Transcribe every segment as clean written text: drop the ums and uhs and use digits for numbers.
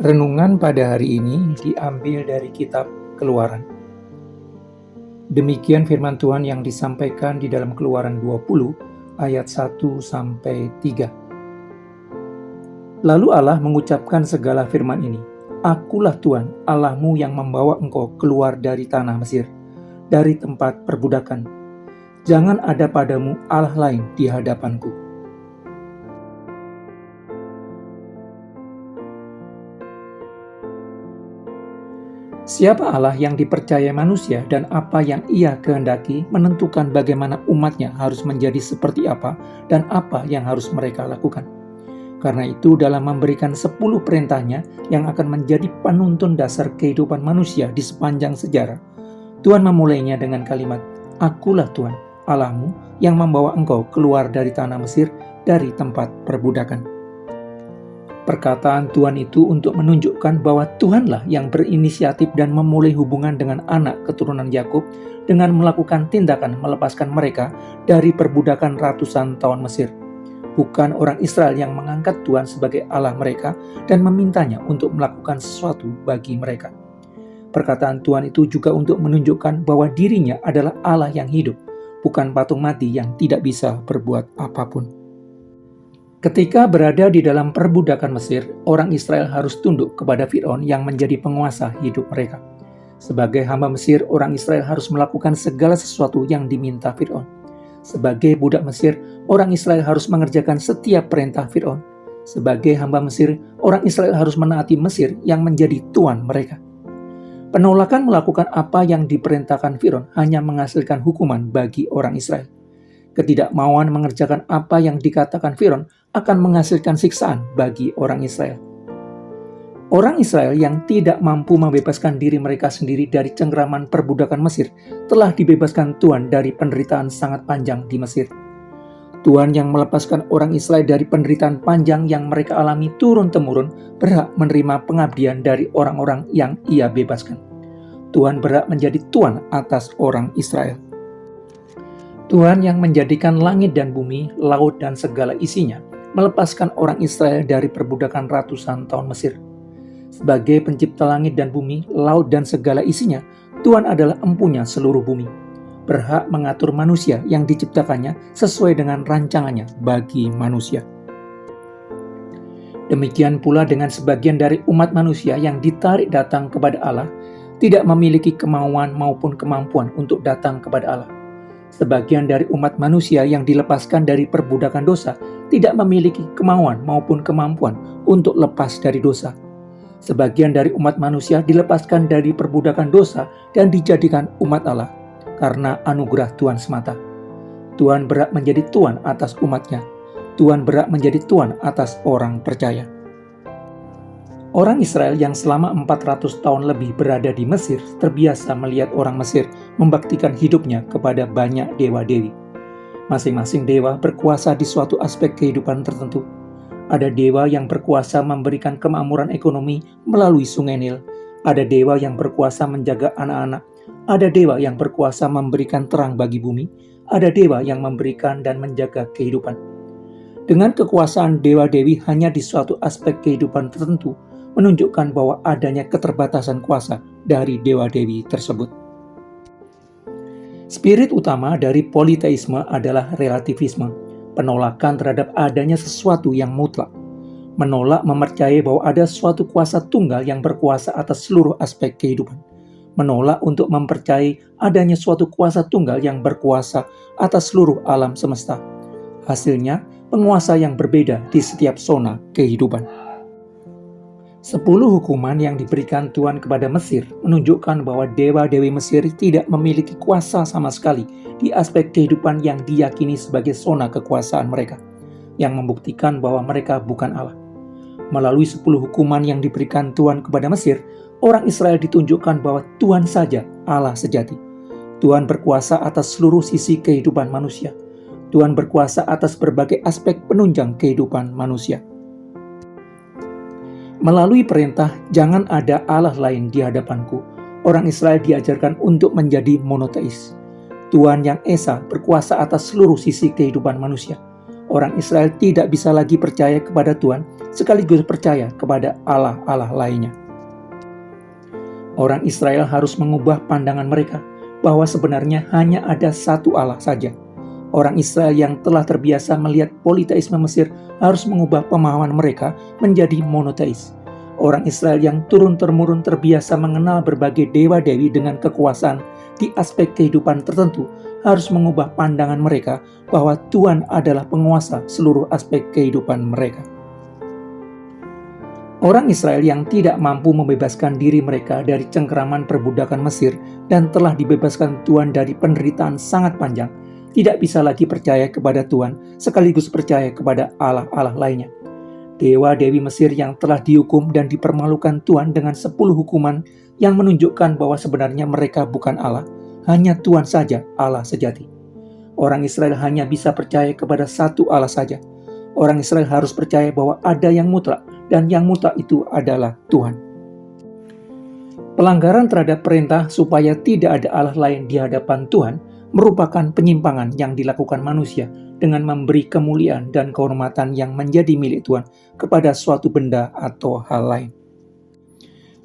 Renungan pada hari ini diambil dari kitab Keluaran. Demikian firman Tuhan yang disampaikan di dalam Keluaran 20 ayat 1-3. Lalu Allah mengucapkan segala firman ini, Akulah Tuhan Allahmu yang membawa engkau keluar dari tanah Mesir, dari tempat perbudakan. Jangan ada padamu Allah lain di hadapanku. Siapa Allah yang dipercaya manusia dan apa yang ia kehendaki menentukan bagaimana umatnya harus menjadi seperti apa dan apa yang harus mereka lakukan. Karena itu dalam memberikan 10 perintahnya yang akan menjadi penuntun dasar kehidupan manusia di sepanjang sejarah, Tuhan memulainya dengan kalimat, Akulah Tuhan Allahmu yang membawa engkau keluar dari tanah Mesir, dari tempat perbudakan. Perkataan Tuhan itu untuk menunjukkan bahwa Tuhanlah yang berinisiatif dan memulai hubungan dengan anak keturunan Yakub dengan melakukan tindakan melepaskan mereka dari perbudakan ratusan tahun Mesir. Bukan orang Israel yang mengangkat Tuhan sebagai Allah mereka dan memintanya untuk melakukan sesuatu bagi mereka. Perkataan Tuhan itu juga untuk menunjukkan bahwa dirinya adalah Allah yang hidup, bukan patung mati yang tidak bisa berbuat apapun. Ketika berada di dalam perbudakan Mesir, orang Israel harus tunduk kepada Fir'aun yang menjadi penguasa hidup mereka. Sebagai hamba Mesir, orang Israel harus melakukan segala sesuatu yang diminta Fir'aun. Sebagai budak Mesir, orang Israel harus mengerjakan setiap perintah Fir'aun. Sebagai hamba Mesir, orang Israel harus menaati Mesir yang menjadi tuan mereka. Penolakan melakukan apa yang diperintahkan Fir'aun hanya menghasilkan hukuman bagi orang Israel. Ketidakmauan mengerjakan apa yang dikatakan Fir'aun akan menghasilkan siksaan bagi orang Israel. Orang Israel yang tidak mampu membebaskan diri mereka sendiri dari cengkraman perbudakan Mesir telah dibebaskan Tuhan dari penderitaan sangat panjang di Mesir. Tuhan yang melepaskan orang Israel dari penderitaan panjang yang mereka alami turun-temurun berhak menerima pengabdian dari orang-orang yang Ia bebaskan. Tuhan berhak menjadi Tuhan atas orang Israel. Tuhan yang menjadikan langit dan bumi, laut dan segala isinya, melepaskan orang Israel dari perbudakan ratusan tahun Mesir. Sebagai pencipta langit dan bumi, laut dan segala isinya, Tuhan adalah empunya seluruh bumi. Berhak mengatur manusia yang diciptakannya sesuai dengan rancangannya bagi manusia. Demikian pula dengan sebagian dari umat manusia yang ditarik datang kepada Allah, tidak memiliki kemauan maupun kemampuan untuk datang kepada Allah. Sebagian dari umat manusia yang dilepaskan dari perbudakan dosa tidak memiliki kemauan maupun kemampuan untuk lepas dari dosa. Sebagian dari umat manusia dilepaskan dari perbudakan dosa dan dijadikan umat Allah karena anugerah Tuhan semata. Tuhan berhak menjadi Tuhan atas umatnya. Tuhan berhak menjadi Tuhan atas orang percaya. Orang Israel yang selama 400 tahun lebih berada di Mesir terbiasa melihat orang Mesir membaktikan hidupnya kepada banyak dewa-dewi. Masing-masing dewa berkuasa di suatu aspek kehidupan tertentu. Ada dewa yang berkuasa memberikan kemakmuran ekonomi melalui sungai Nil. Ada dewa yang berkuasa menjaga anak-anak. Ada dewa yang berkuasa memberikan terang bagi bumi. Ada dewa yang memberikan dan menjaga kehidupan. Dengan kekuasaan dewa-dewi hanya di suatu aspek kehidupan tertentu, menunjukkan bahwa adanya keterbatasan kuasa dari dewa-dewi tersebut. Spirit utama dari politeisme adalah relativisme, penolakan terhadap adanya sesuatu yang mutlak, menolak mempercayai bahwa ada suatu kuasa tunggal yang berkuasa atas seluruh aspek kehidupan, menolak untuk mempercayai adanya suatu kuasa tunggal yang berkuasa atas seluruh alam semesta. Hasilnya, penguasa yang berbeda di setiap zona kehidupan. 10 hukuman yang diberikan Tuhan kepada Mesir menunjukkan bahwa dewa-dewi Mesir tidak memiliki kuasa sama sekali di aspek kehidupan yang diyakini sebagai zona kekuasaan mereka, yang membuktikan bahwa mereka bukan Allah. Melalui 10 hukuman yang diberikan Tuhan kepada Mesir, orang Israel ditunjukkan bahwa Tuhan saja Allah sejati. Tuhan berkuasa atas seluruh sisi kehidupan manusia. Tuhan berkuasa atas berbagai aspek penunjang kehidupan manusia. Melalui perintah, jangan ada Allah lain di hadapanku, orang Israel diajarkan untuk menjadi monoteis. Tuhan yang Esa berkuasa atas seluruh sisi kehidupan manusia. Orang Israel tidak bisa lagi percaya kepada Tuhan sekaligus percaya kepada Allah-Allah lainnya. Orang Israel harus mengubah pandangan mereka bahwa sebenarnya hanya ada satu Allah saja. Orang Israel yang telah terbiasa melihat politeisme Mesir harus mengubah pemahaman mereka menjadi monoteis. Orang Israel yang turun-temurun terbiasa mengenal berbagai dewa-dewi dengan kekuasaan di aspek kehidupan tertentu harus mengubah pandangan mereka bahwa Tuhan adalah penguasa seluruh aspek kehidupan mereka. Orang Israel yang tidak mampu membebaskan diri mereka dari cengkeraman perbudakan Mesir dan telah dibebaskan Tuhan dari penderitaan sangat panjang, tidak bisa lagi percaya kepada Tuhan sekaligus percaya kepada Allah-Allah lainnya. Dewa-dewi Mesir yang telah dihukum dan dipermalukan Tuhan dengan 10 hukuman yang menunjukkan bahwa sebenarnya mereka bukan Allah, hanya Tuhan saja Allah sejati. Orang Israel hanya bisa percaya kepada satu Allah saja. Orang Israel harus percaya bahwa ada yang mutlak, dan yang mutlak itu adalah Tuhan. Pelanggaran terhadap perintah supaya tidak ada Allah lain di hadapan Tuhan merupakan penyimpangan yang dilakukan manusia dengan memberi kemuliaan dan kehormatan yang menjadi milik Tuhan kepada suatu benda atau hal lain.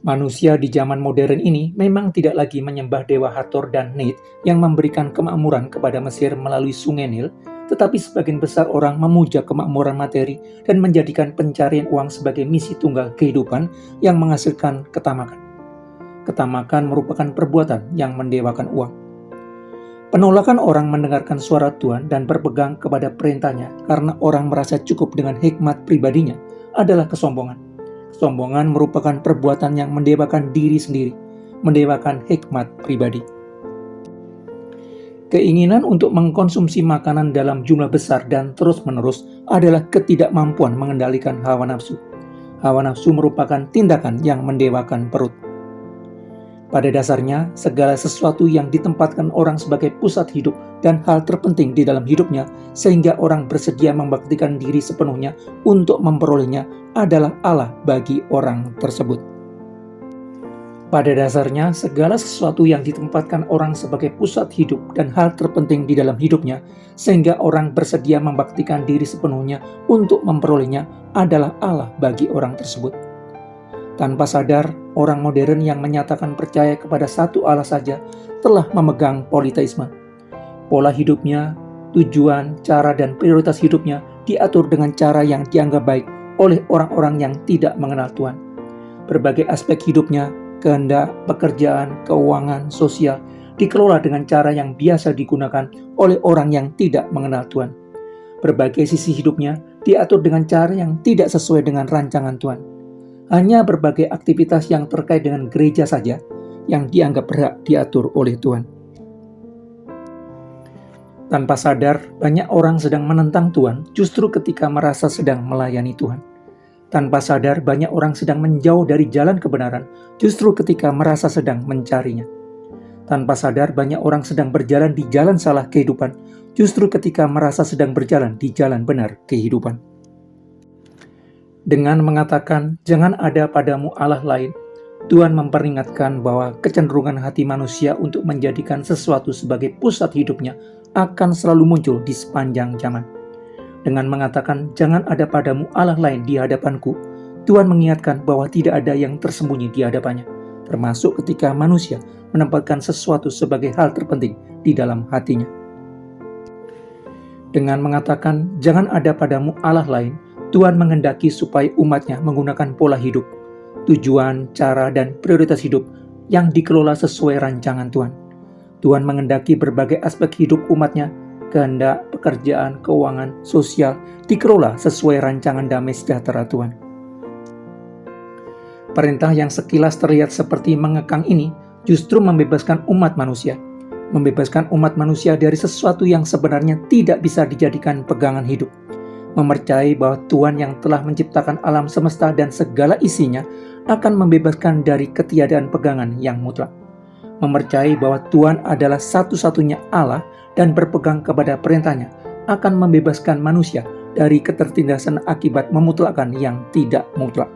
Manusia di zaman modern ini memang tidak lagi menyembah dewa Hathor dan Neit yang memberikan kemakmuran kepada Mesir melalui sungai Nil, tetapi sebagian besar orang memuja kemakmuran materi dan menjadikan pencarian uang sebagai misi tunggal kehidupan yang menghasilkan ketamakan. Ketamakan merupakan perbuatan yang mendewakan uang. Penolakan orang mendengarkan suara Tuhan dan berpegang kepada perintahnya karena orang merasa cukup dengan hikmat pribadinya adalah kesombongan. Kesombongan merupakan perbuatan yang mendewakan diri sendiri, mendewakan hikmat pribadi. Keinginan untuk mengkonsumsi makanan dalam jumlah besar dan terus-menerus adalah ketidakmampuan mengendalikan hawa nafsu. Hawa nafsu merupakan tindakan yang mendewakan perut. Pada dasarnya, segala sesuatu yang ditempatkan orang sebagai pusat hidup dan hal terpenting di dalam hidupnya, sehingga orang bersedia membaktikan diri sepenuhnya untuk memperolehnya, adalah Allah bagi orang tersebut. Pada dasarnya, segala sesuatu yang ditempatkan orang sebagai pusat hidup dan hal terpenting di dalam hidupnya, sehingga orang bersedia membaktikan diri sepenuhnya untuk memperolehnya, adalah Allah bagi orang tersebut. Tanpa sadar, orang modern yang menyatakan percaya kepada satu Allah saja telah memegang politeisme. Pola hidupnya, tujuan, cara, dan prioritas hidupnya diatur dengan cara yang dianggap baik oleh orang-orang yang tidak mengenal Tuhan. Berbagai aspek hidupnya, kehendak, pekerjaan, keuangan, sosial, dikelola dengan cara yang biasa digunakan oleh orang yang tidak mengenal Tuhan. Berbagai sisi hidupnya diatur dengan cara yang tidak sesuai dengan rancangan Tuhan. Hanya berbagai aktivitas yang terkait dengan gereja saja yang dianggap berhak diatur oleh Tuhan. Tanpa sadar, banyak orang sedang menentang Tuhan justru ketika merasa sedang melayani Tuhan. Tanpa sadar, banyak orang sedang menjauh dari jalan kebenaran justru ketika merasa sedang mencarinya. Tanpa sadar, banyak orang sedang berjalan di jalan salah kehidupan justru ketika merasa sedang berjalan di jalan benar kehidupan. Dengan mengatakan, "Jangan ada padamu Allah lain," Tuhan memperingatkan bahwa kecenderungan hati manusia untuk menjadikan sesuatu sebagai pusat hidupnya akan selalu muncul di sepanjang zaman. Dengan mengatakan, "Jangan ada padamu Allah lain di hadapanku," Tuhan mengingatkan bahwa tidak ada yang tersembunyi di hadapannya, termasuk ketika manusia menempatkan sesuatu sebagai hal terpenting di dalam hatinya. Dengan mengatakan, "Jangan ada padamu Allah lain," Tuhan menghendaki supaya umatnya menggunakan pola hidup, tujuan, cara, dan prioritas hidup yang dikelola sesuai rancangan Tuhan. Tuhan menghendaki berbagai aspek hidup umatnya, kehendak, pekerjaan, keuangan, sosial, dikelola sesuai rancangan damai sejahtera Tuhan. Perintah yang sekilas terlihat seperti mengekang ini justru membebaskan umat manusia. Membebaskan umat manusia dari sesuatu yang sebenarnya tidak bisa dijadikan pegangan hidup. Mempercayai bahwa Tuhan yang telah menciptakan alam semesta dan segala isinya akan membebaskan dari ketiadaan pegangan yang mutlak. Mempercayai bahwa Tuhan adalah satu-satunya Allah dan berpegang kepada perintahnya akan membebaskan manusia dari ketertindasan akibat memutlakkan yang tidak mutlak.